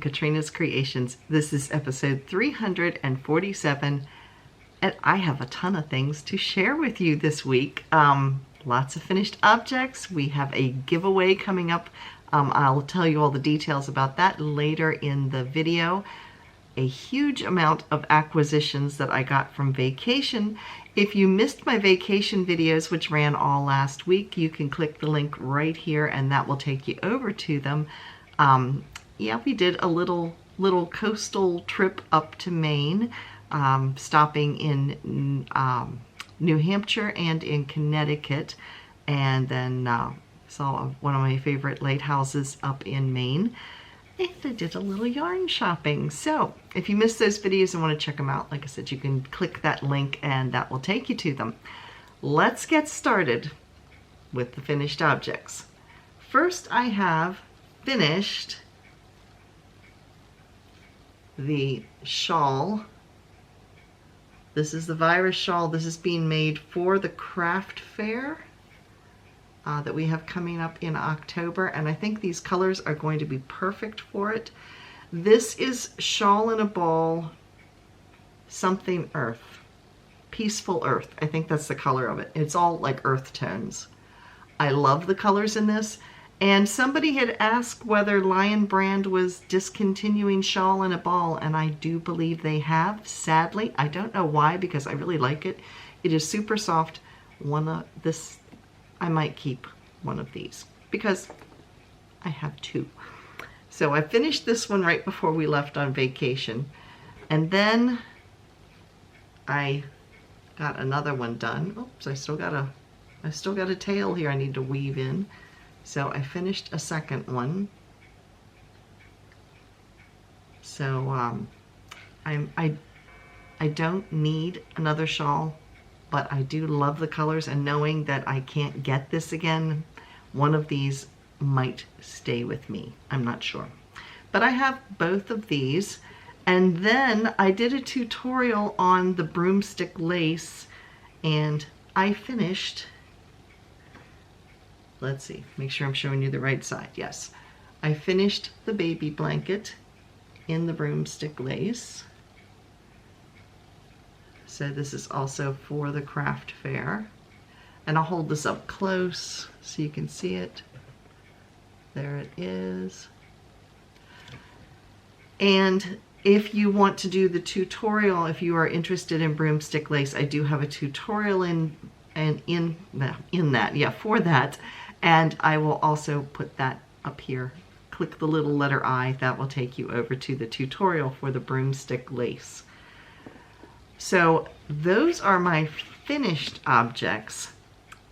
Katrina's Creations. This is episode 347, and I have a ton of things to share with you this week. Lots of finished objects. We have a giveaway coming up. I'll tell you all the details about that later in the video. A huge amount of acquisitions that I got from vacation. If you missed my vacation videos, which ran all last week, you can click the link right here and that will take you over to them. Yeah, we did a little coastal trip up to Maine, stopping in New Hampshire and in Connecticut, and then saw one of my favorite lighthouses up in Maine. And I did a little yarn shopping. So if you missed those videos and want to check them out, like I said, you can click that link and that will take you to them. Let's get started with the finished objects. First, I have finished the shawl. This is the virus shawl. This is being made for the craft fair that we have coming up in October, and I think these colors are going to be perfect for it. This is Shawl in a Ball, something earth, peaceful earth. I think that's the color of it. It's all like earth tones. I love the colors in this, and somebody had asked whether Lion Brand was discontinuing Shawl in a Ball, and I do believe they have, sadly. I don't know why, because I really like it. It is super soft. I might keep one of these because I have two. So I finished this one right before we left on vacation, and then I got another one done. Oops, I still got a tail here I need to weave in. So I finished a second one. So I don't need another shawl, but I do love the colors, and knowing that I can't get this again, one of these might stay with me. I'm not sure. But I have both of these, and then I did a tutorial on the broomstick lace, and I finished, let's see, make sure I'm showing you the right side. Yes, I finished the baby blanket in the broomstick lace. So this is also for the craft fair. And I'll hold this up close so you can see it. There it is. And if you want to do the tutorial, if you are interested in broomstick lace, I do have a tutorial for that. And I will also put that up here. Click the little letter I, that will take you over to the tutorial for the broomstick lace. So those are my finished objects.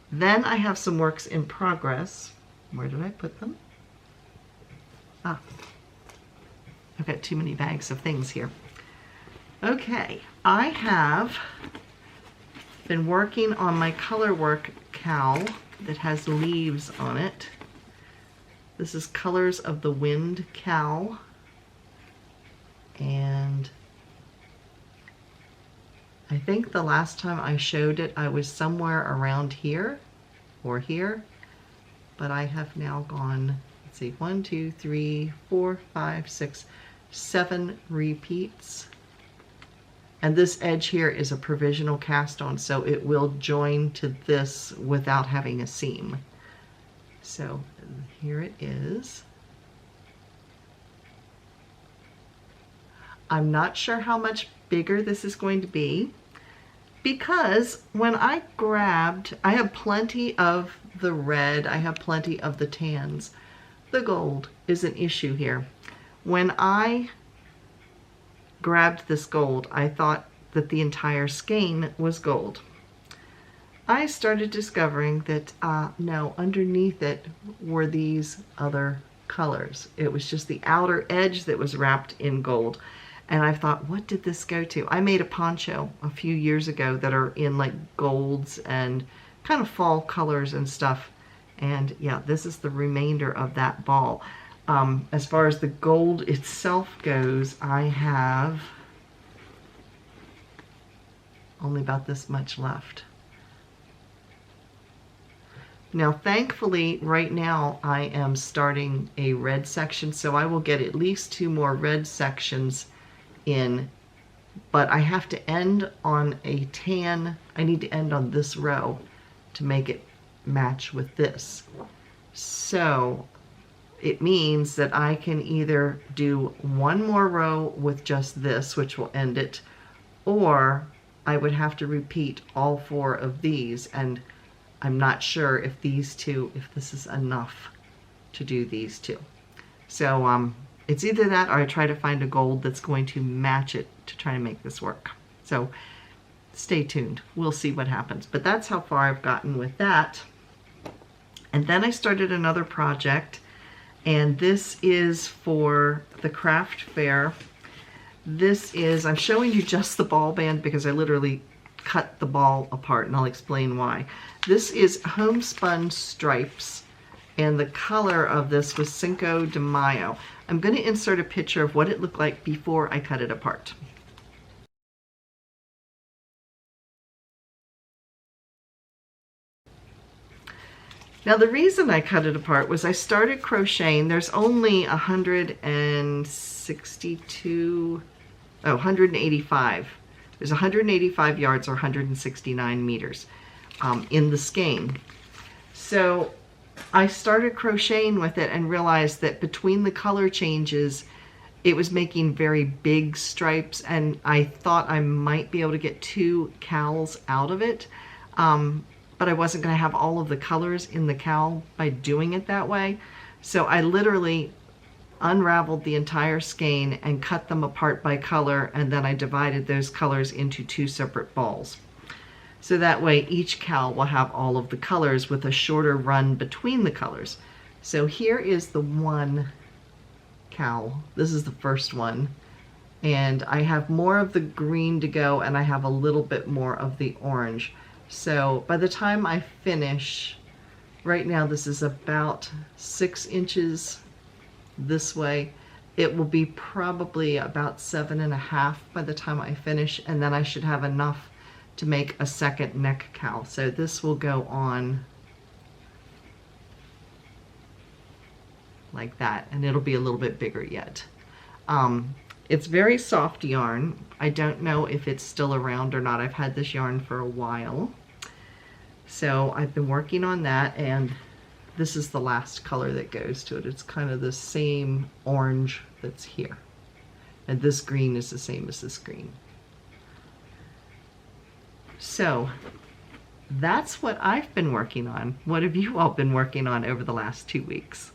Then I have some works in progress. Where did I put them? I've got too many bags of things here. Okay, I have been working on my color work cowl that has leaves on it. This is Colors of the Wind cowl, and I think the last time I showed it, I was somewhere around here or here, but I have now gone, let's see, 1, 2, 3, 4, 5, 6, 7 repeats. And this edge here is a provisional cast on, so it will join to this without having a seam. So here it is. I'm not sure how much bigger this is going to be, because when I grabbed, I have plenty of the red, I have plenty of the tans. The gold is an issue here. When I grabbed this gold, I thought that the entire skein was gold. I started discovering that no, underneath it were these other colors. It was just the outer edge that was wrapped in gold. And I thought, what did this go to? I made a poncho a few years ago that are in like golds and kind of fall colors and stuff. And yeah, this is the remainder of that ball. As far as the gold itself goes, I have only about this much left. Now, thankfully, right now I am starting a red section, so I will get at least 2 more red sections in, but I have to end on a tan. I need to end on this row to make it match with this. So it means that I can either do 1 more row with just this, which will end it, or I would have to repeat all 4 of these, and I'm not sure if these 2, if this is enough to do these 2. So it's either that or I try to find a gold that's going to match it to try to make this work. So stay tuned. We'll see what happens. But that's how far I've gotten with that. And then I started another project, and this is for the craft fair. This is, I'm showing you just the ball band because I literally cut the ball apart, and I'll explain why. This is homespun stripes, and the color of this was Cinco de Mayo. I'm going to insert a picture of what it looked like before I cut it apart. Now the reason I cut it apart was I started crocheting. There's only 185. There's 185 yards or 169 meters in the skein. So I started crocheting with it and realized that between the color changes, it was making very big stripes, and I thought I might be able to get 2 cowls out of it. But I wasn't going to have all of the colors in the cowl by doing it that way. So I literally unraveled the entire skein and cut them apart by color, and then I divided those colors into 2 separate balls. So that way each cowl will have all of the colors with a shorter run between the colors. So here is the 1 cowl. This is the first one. And I have more of the green to go, and I have a little bit more of the orange. So by the time I finish, right now this is about 6 inches this way. It will be probably about 7.5 by the time I finish, and then I should have enough to make a second neck cowl. So this will go on like that, and it'll be a little bit bigger yet. It's very soft yarn. I don't know if it's still around or not. I've had this yarn for a while. So I've been working on that, and this is the last color that goes to it. It's kind of the same orange that's here. And this green is the same as this green. So that's what I've been working on. What have you all been working on over the last 2 weeks?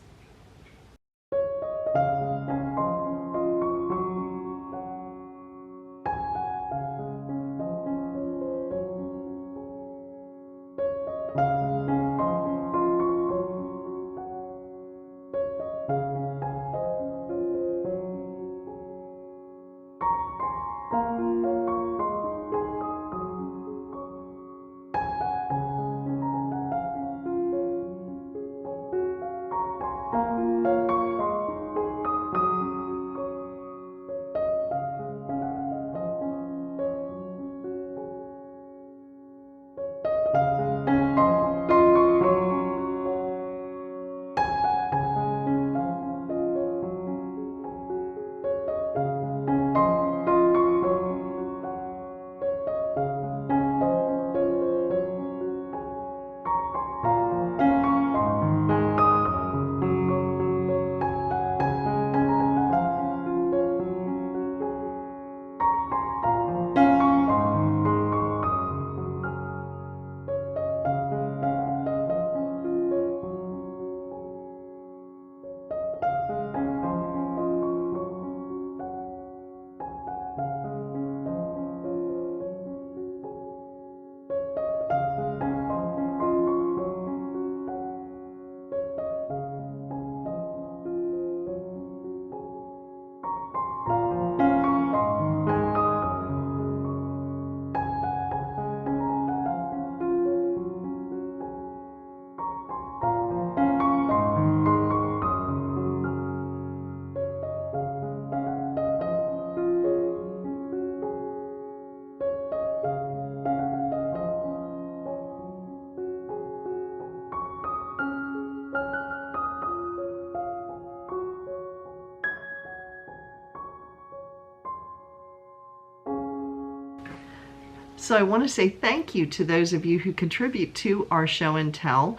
So I want to say thank you to those of you who contribute to our show and tell.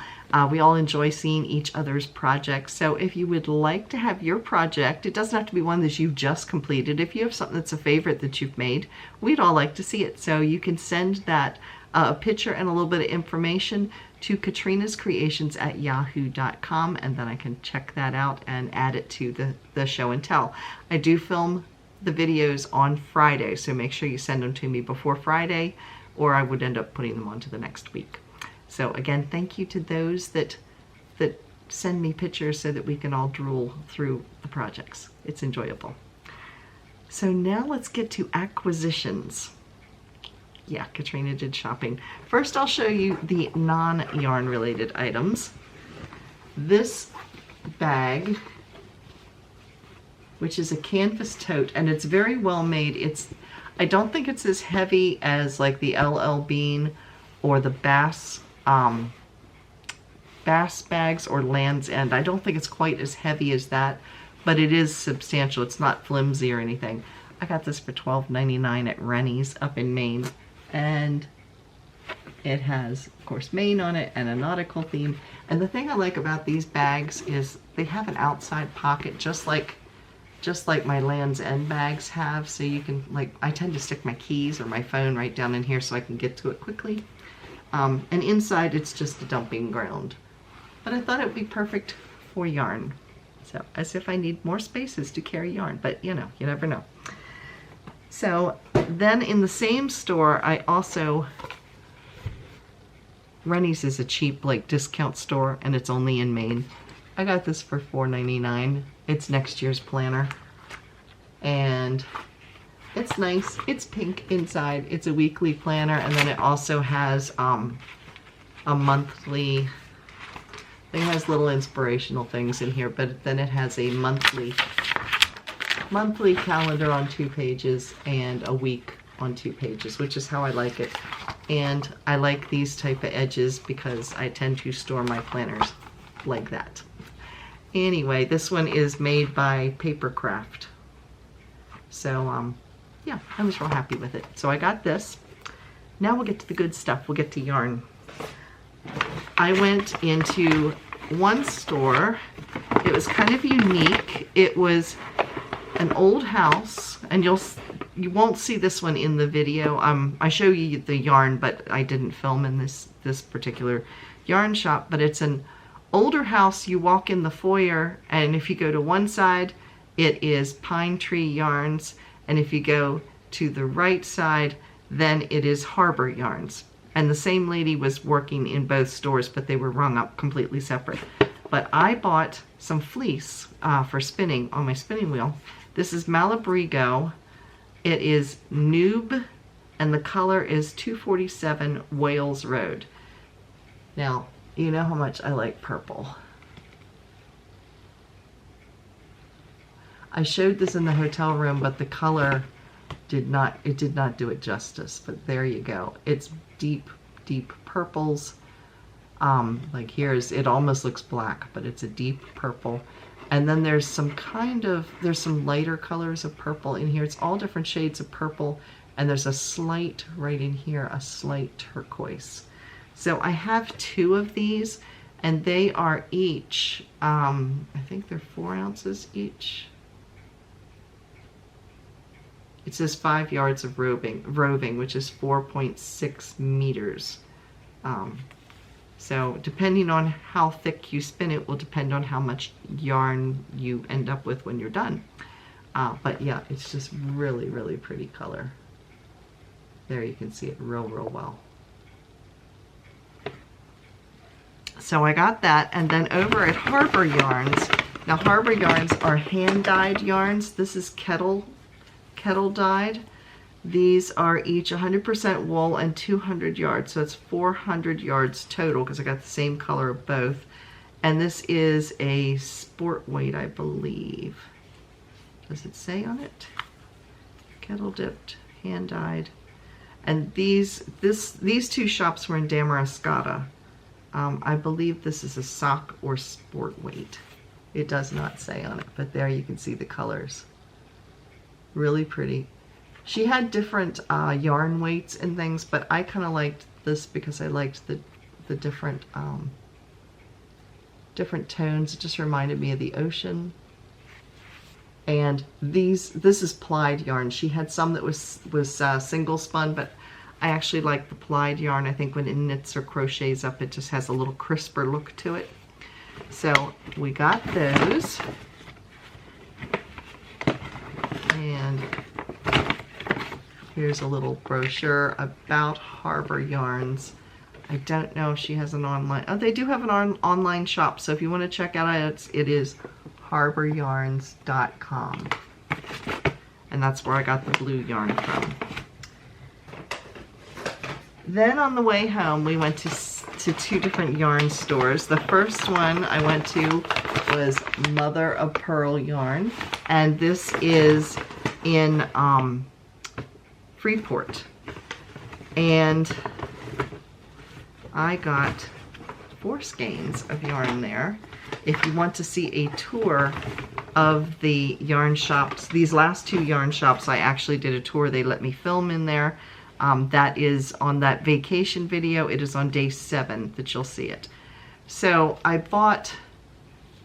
We all enjoy seeing each other's projects. So if you would like to have your project, it doesn't have to be one that you've just completed. If you have something that's a favorite that you've made, we'd all like to see it. So you can send that a picture and a little bit of information to KatrinasCreations@yahoo.com, and then I can check that out and add it to the show and tell. I do film the videos on Friday, so make sure you send them to me before Friday, or I would end up putting them on to the next week. So again, thank you to those that send me pictures so that we can all drool through the projects. It's enjoyable. So now let's get to acquisitions. Yeah, Katrina did shopping. First, I'll show you the non-yarn related items. This bag, which is a canvas tote, and it's very well made. I don't think it's as heavy as like the LL Bean or the Bass bags or Land's End. I don't think it's quite as heavy as that, but it is substantial. It's not flimsy or anything. I got this for $12.99 at Rennie's up in Maine, and it has, of course, Maine on it and a nautical theme. And the thing I like about these bags is they have an outside pocket, just like my Land's End bags have. So you can, like, I tend to stick my keys or my phone right down in here so I can get to it quickly. And inside it's just a dumping ground. But I thought it would be perfect for yarn. So, as if I need more spaces to carry yarn, but you know, you never know. So then in the same store, I also, Rennie's is a cheap like discount store and it's only in Maine. I got this for $4.99. It's next year's planner. And it's nice. It's pink inside. It's a weekly planner, and then it also has a monthly, it has little inspirational things in here, but then it has a monthly calendar on 2 pages and a week on 2 pages, which is how I like it. And I like these type of edges because I tend to store my planners like that. Anyway, this one is made by Papercraft. So, yeah, I was real happy with it. So I got this. Now we'll get to the good stuff. We'll get to yarn. I went into one store. It was kind of unique. It was an old house, and you won't see this one in the video. I show you the yarn, but I didn't film in this particular yarn shop. But it's an older house. You walk in the foyer, and if you go to one side, it is Pine Tree Yarns, and if you go to the right side, then it is Harbor Yarns. And the same lady was working in both stores, but they were rung up completely separate. But I bought some fleece for spinning on my spinning wheel. This is Malabrigo. It is Noob, and the color is 247 Wales Road. Now, you know how much I like purple. I showed this in the hotel room, but the color did not do it justice. But there you go. It's deep, deep purples. Like here's, it almost looks black, but it's a deep purple. And then there's some lighter colors of purple in here. It's all different shades of purple. And there's a slight, right in here, a slight turquoise. So I have 2 of these, and they are each, I think they're 4 ounces each. It says 5 yards of roving, which is 4.6 meters. So depending on how thick you spin it will depend on how much yarn you end up with when you're done. But yeah, it's just really, really pretty color. There you can see it real, real well. So I got that, and then over at Harbor Yarns. Now Harbor Yarns are hand-dyed yarns. This is kettle dyed. These are each 100% wool and 200 yards, so it's 400 yards total because I got the same color of both. And this is a sport weight, I believe. Does it say on it? Kettle dipped, hand dyed. And these 2 shops were in Damariscotta. I believe this is a sock or sport weight. It does not say on it, but there you can see the colors. Really pretty. She had different yarn weights and things, but I kind of liked this because I liked the different different tones. It just reminded me of the ocean. And this is plied yarn. She had some that was single spun, but I actually like the plied yarn. I think when it knits or crochets up, it just has a little crisper look to it. So we got those. And here's a little brochure about Harbor Yarns. I don't know if she has an online, oh, they do have an online shop. So if you want to check out it is harboryarns.com. And that's where I got the blue yarn from. Then on the way home, we went to two different yarn stores. The first one I went to was Mother of Pearl Yarn, and this is in Freeport. And I got 4 skeins of yarn there. If you want to see a tour of the yarn shops, these last 2 yarn shops, I actually did a tour. They let me film in there. That is on that vacation video. It is on day 7 that you'll see it. So I bought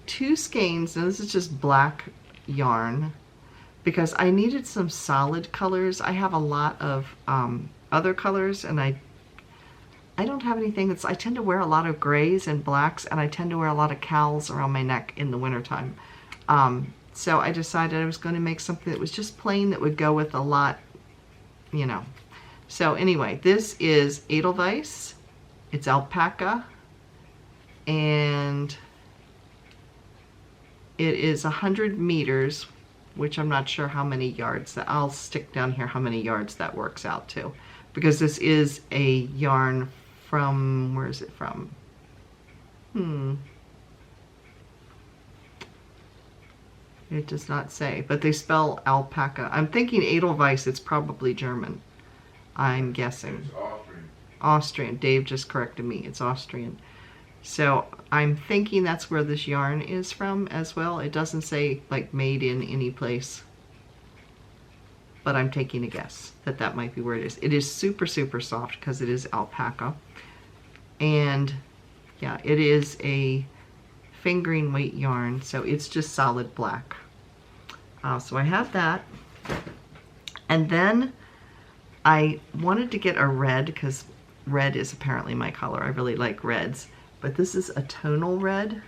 2 skeins, and this is just black yarn, because I needed some solid colors. I have a lot of other colors, and I don't have anything that's, I tend to wear a lot of grays and blacks, and I tend to wear a lot of cowls around my neck in the wintertime. So I decided I was going to make something that was just plain that would go with a lot, you know. So anyway, this is Edelweiss, it's alpaca, and it is 100 meters, which I'm not sure how many yards that, I'll stick down here how many yards that works out to, because this is a yarn from, where is it from? It does not say, but they spell alpaca. I'm thinking Edelweiss, it's probably German. I'm guessing. It's Austrian. Austrian. Dave just corrected me. It's Austrian. So I'm thinking that's where this yarn is from as well. It doesn't say like made in any place, but I'm taking a guess that that might be where it is. It is super, super soft because it is alpaca. And yeah, it is a fingering weight yarn, so it's just solid black. So I have that. And then I wanted to get a red because red is apparently my color. I really like reds. But this is a tonal red.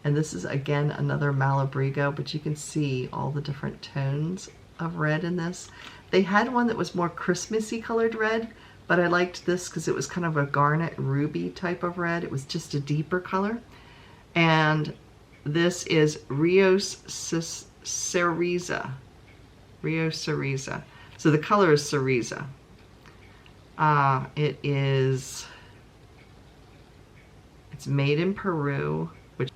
And this is, again, another Malabrigo, but you can see all the different tones of red in this. They had one that was more Christmassy colored red, but I liked this because it was kind of a garnet ruby type of red. It was just a deeper color. And this is Rios Cereza. Rio Cereza. So the color is Cereza. It's made in Peru, which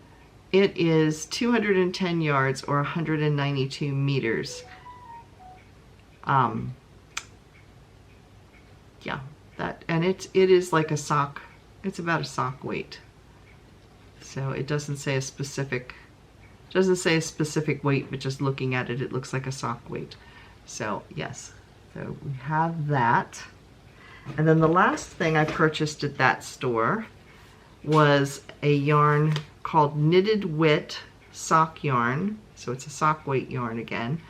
it is 210 yards or 192 meters. Yeah, that, and it is like a sock. It's about a sock weight. So it doesn't say a specific weight, but just looking at it, it looks like a sock weight. So yes, so we have that. And then the last thing I purchased at that store was a yarn called Knitted Wit sock yarn. So it's a sock weight yarn again.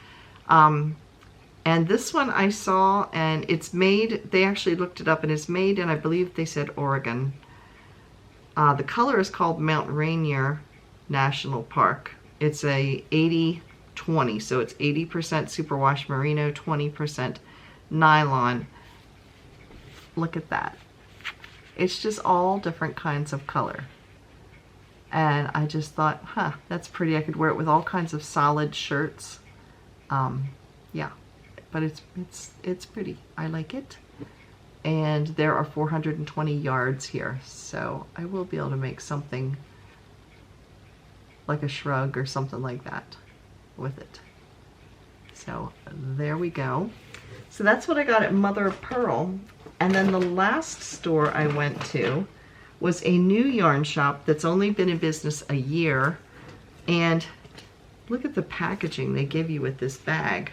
And this one I saw, and it's made, they actually looked it up, and it's made in, I believe they said Oregon. The color is called Mount Rainier National Park. It's a 80-20, so it's 80% superwash merino, 20% nylon. Look at that. It's just all different kinds of color. And I just thought, huh, that's pretty. I could wear it with all kinds of solid shirts. Yeah, but it's pretty. I like it. And there are 420 yards here, so I will be able to make something like a shrug or something like that with it. So there we go. So that's what I got at Mother of Pearl. And then the last store I went to was a new yarn shop that's only been in business a year. And look at the packaging they give you with this bag.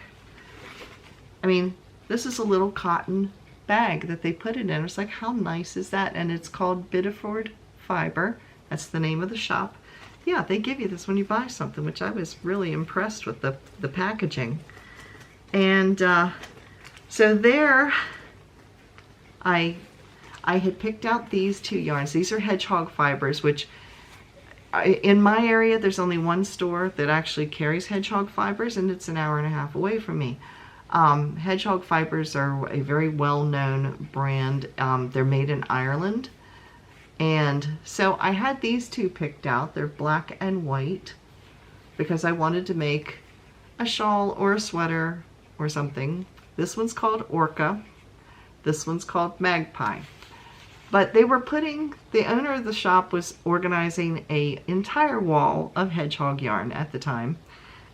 I mean, this is a little cotton bag that they put it in. It's like, how nice is that? And it's called Biddeford Fiber. That's the name of the shop. Yeah, they give you this when you buy something, which I was really impressed with the packaging. And so there, I had picked out these two yarns. These are hedgehog fibers, which in my area, there's only one store that actually carries hedgehog fibers, and it's an hour and a half away from me. Hedgehog fibers are a very well-known brand. They're made in Ireland. And so I had these two picked out. They're black and white because I wanted to make a shawl or a sweater or something. This one's called Orca. This one's called Magpie. But they were the owner of the shop was organizing an entire wall of hedgehog yarn at the time.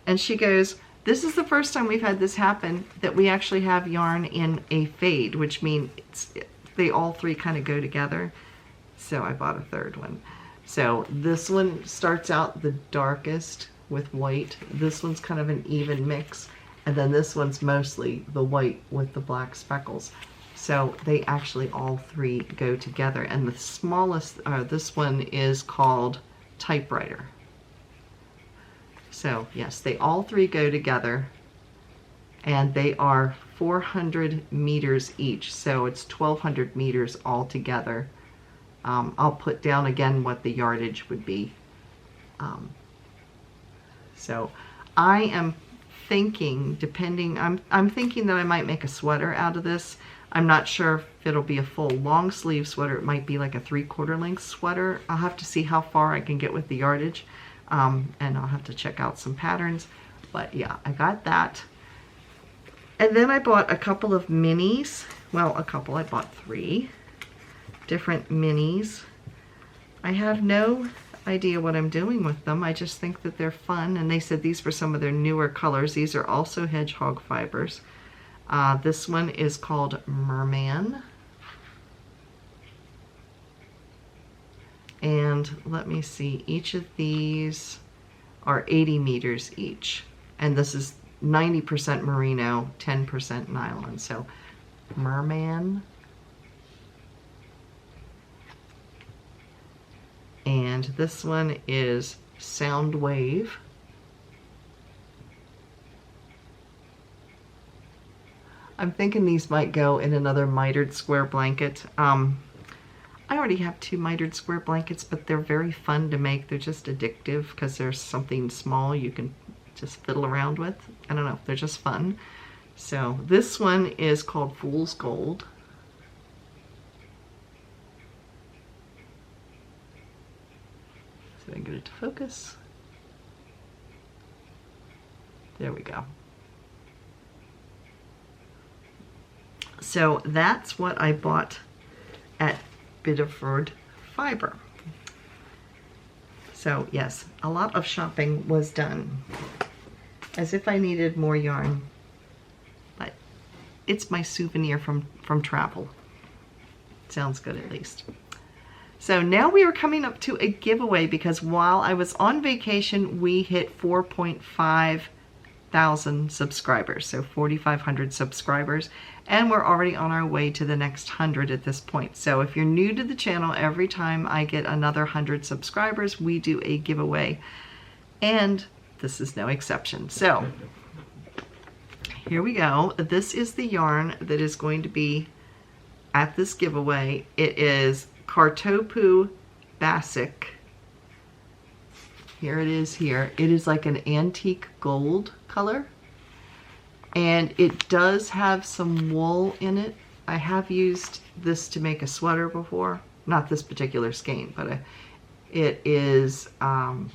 And she goes, this is the first time we've had this happen, that we actually have yarn in a fade, which means they all three kind of go together. So I bought a third one. So this one starts out the darkest with white. This one's kind of an even mix. And then this one's mostly the white with the black speckles. So they actually all three go together. And the smallest, this one is called Typewriter. So yes, they all three go together. And they are 400 meters each. So it's 1,200 meters all together. I'll put down again what the yardage would be. So I am thinking, I'm thinking that I might make a sweater out of this. I'm not sure if it'll be a full long sleeve sweater. It might be like a 3/4 length sweater. I'll have to see how far I can get with the yardage. And I'll have to check out some patterns. But yeah, I got that. And then I bought a couple of minis. Well, I bought 3 different minis. I have no idea what I'm doing with them. I just think that they're fun. And they said these were some of their newer colors. These are also hedgehog fibers. This one is called Merman. And let me see, each of these are 80 meters each. And this is 90% merino, 10% nylon. So Merman. And this one is Sound Wave. I'm thinking these might go in another mitered square blanket. I already have 2 mitered square blankets, but they're very fun to make. They're just addictive because there's something small you can just fiddle around with. I don't know, they're just fun. So this one is called Fool's Gold. So I can get it to focus. There we go. So that's what I bought at Biddeford Fiber. So yes, a lot of shopping was done. As if I needed more yarn, but it's my souvenir from travel. Sounds good at least. So now we are coming up to a giveaway because while I was on vacation, we hit 4.5 thousand subscribers, so 4,500 subscribers, and we're already on our way to the next 100 at this point. So if you're new to the channel, every time I get another 100 subscribers, we do a giveaway, and this is no exception. So here we go. This is the yarn that is going to be at this giveaway. It is Kartopu Basic. Here it is here. It is like an antique gold color. And it does have some wool in it. I have used this to make a sweater before. Not this particular skein, but it is 30%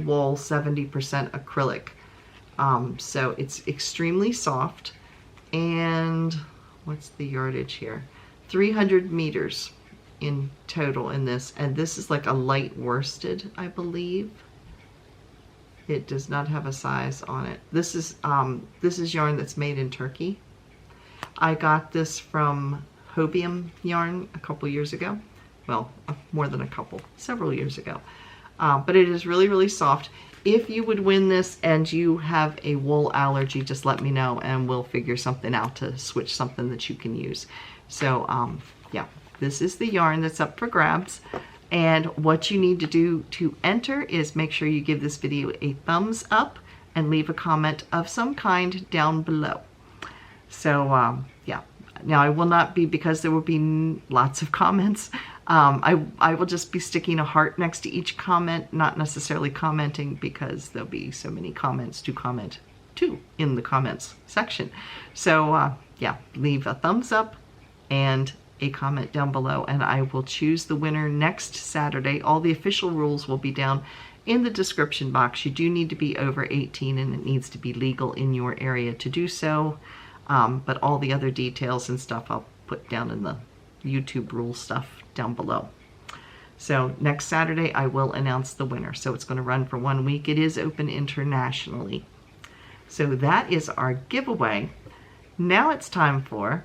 wool, 70% acrylic. So it's extremely soft. And what's the yardage here? 300 meters in total in this, and this is like a light worsted, I believe. It does not have a size on it. This is yarn that's made in Turkey. I got this from Hobium yarn a couple years ago. Well, more than a couple, several years ago. But it is really, really soft. if you would win this and you have a wool allergy, just let me know and we'll figure something out to switch something that you can use. So yeah, this is the yarn that's up for grabs. And what you need to do to enter is make sure you give this video a thumbs up and leave a comment of some kind down below. So yeah, now I will not be, because there will be lots of comments, I will just be sticking a heart next to each comment, not necessarily commenting, because there'll be so many comments to comment to in the comments section. So yeah, leave a thumbs up and a comment down below, and I will choose the winner next Saturday. All the official rules will be down in the description box. You do need to be over 18 and it needs to be legal in your area to do so. But all the other details and stuff I'll put down in the YouTube rule stuff down below. So next Saturday I will announce the winner. So it's going to run for 1 week. It is open internationally. So that is our giveaway. Now it's time for...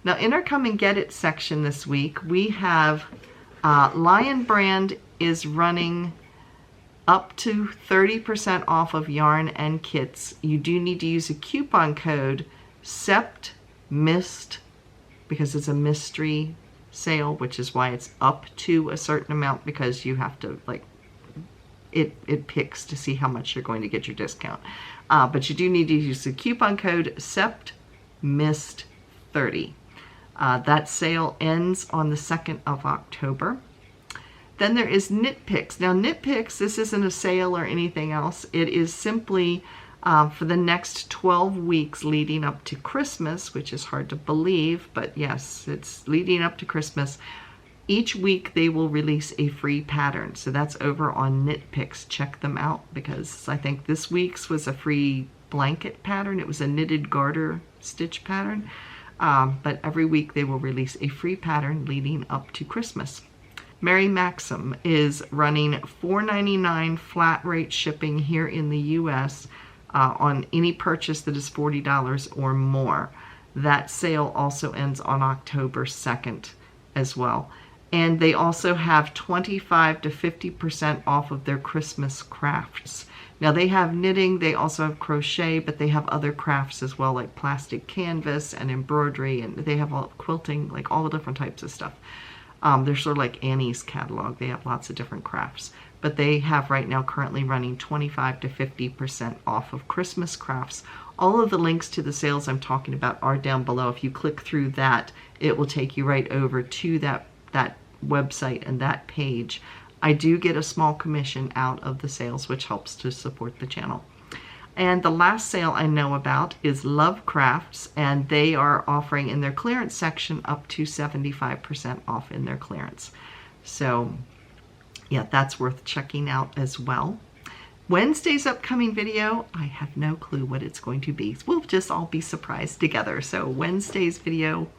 Now in our Come and Get It section this week, we have Lion Brand is running up to 30% off of yarn and kits. You do need to use a coupon code SEPTMIST, because it's a mystery sale, which is why it's up to a certain amount, because you have to, like, it picks to see how much you're going to get your discount. But you do need to use the coupon code SEPTMIST30. That sale ends on the 2nd of October. Then there is Knit Picks. Now Knit Picks, this isn't a sale or anything else. It is simply for the next 12 weeks leading up to Christmas, which is hard to believe, but yes, it's leading up to Christmas. Each week they will release a free pattern. So that's over on Knit Picks. Check them out, because I think this week's was a free blanket pattern. It was a knitted garter stitch pattern. But every week they will release a free pattern leading up to Christmas. Mary Maxim is running $4.99 flat rate shipping here in the US on any purchase that is $40 or more. That sale also ends on October 2nd as well. And they also have 25 to 50% off of their Christmas crafts. Now they have knitting, they also have crochet, but they have other crafts as well, like plastic canvas and embroidery, and they have all quilting, like all the different types of stuff. They're sort of like Annie's catalog. They have lots of different crafts. But they have right now currently running 25 to 50% off of Christmas crafts. All of the links to the sales I'm talking about are down below. If you click through that, it will take you right over to that website and that page. I do get a small commission out of the sales, which helps to support the channel. And the last sale I know about is Lovecrafts, and they are offering in their clearance section up to 75% off in their clearance. So yeah, that's worth checking out as well. Wednesday's upcoming video, I have no clue what it's going to be. We'll just all be surprised together. So Wednesday's video,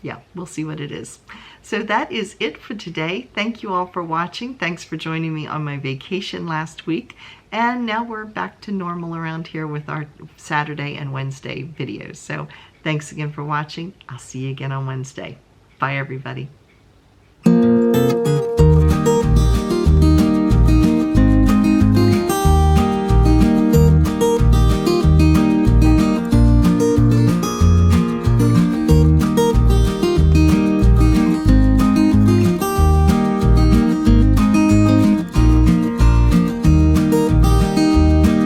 yeah, we'll see what it is. So that is it for today. Thank you all for watching. Thanks for joining me on my vacation last week. And now we're back to normal around here with our Saturday and Wednesday videos. So thanks again for watching. I'll see you again on Wednesday. Bye, everybody.